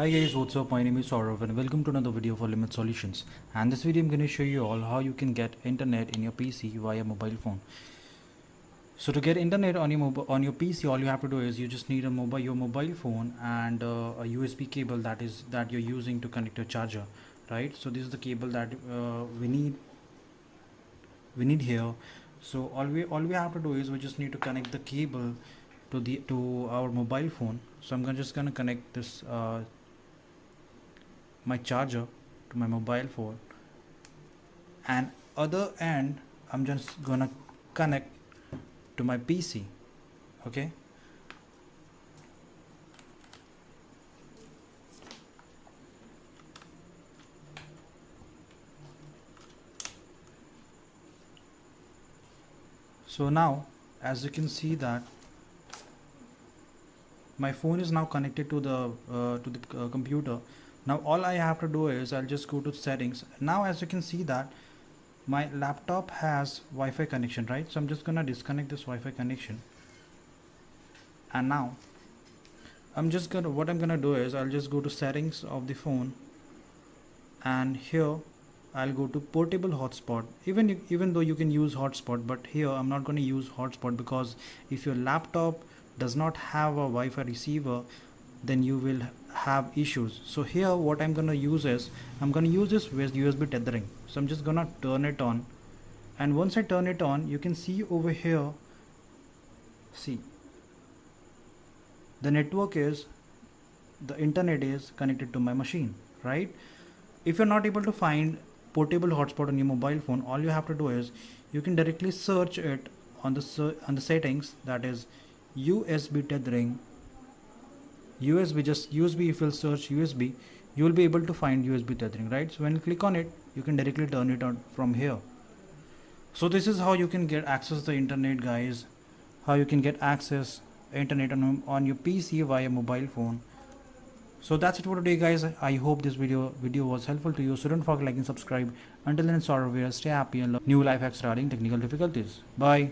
Hi guys, what's up? My name is Saurav and welcome to another video for Limit Solutions. And this video I'm going to show you all how you can get internet in your PC via mobile phone. So to get internet on your PC, all you have to do is you just need your mobile phone and a USB cable that you're using to connect your charger, right? So this is the cable that we need here. So all we have to do is we just need to connect the cable to our mobile phone. So I'm just gonna connect this my charger to my mobile phone, and other end I'm just gonna connect to my PC. Okay, so now as you can see that my phone is now connected to the computer. Now all I have to do is I'll just go to settings. Now as you can see that my laptop has Wi-Fi connection, right? So I'm just gonna disconnect this Wi-Fi connection, and now what I'm gonna do is I'll just go to settings of the phone, and here I'll go to portable hotspot. Even though you can use hotspot, but here I'm not going to use hotspot, because if your laptop does not have a Wi-Fi receiver, then you will have issues. So here what I'm going to use is I'm going to use this with USB tethering. So I'm just going to turn it on, and once I turn it on, you can see over here, see the internet is connected to my machine, right? If you're not able to find portable hotspot on your mobile phone, all you have to do is you can directly search it on the settings, that is USB tethering. USB, just USB, if you'll search USB, you will be able to find USB tethering, right? So when you click on it, you can directly turn it on from here. So this is how you can get access to the internet, guys. How you can get access internet on your PC via mobile phone. So that's it for today, guys. I hope this video was helpful to you. So don't forget to like and subscribe. Until then, it's all over. Stay happy and love new life hacks regarding technical difficulties. Bye.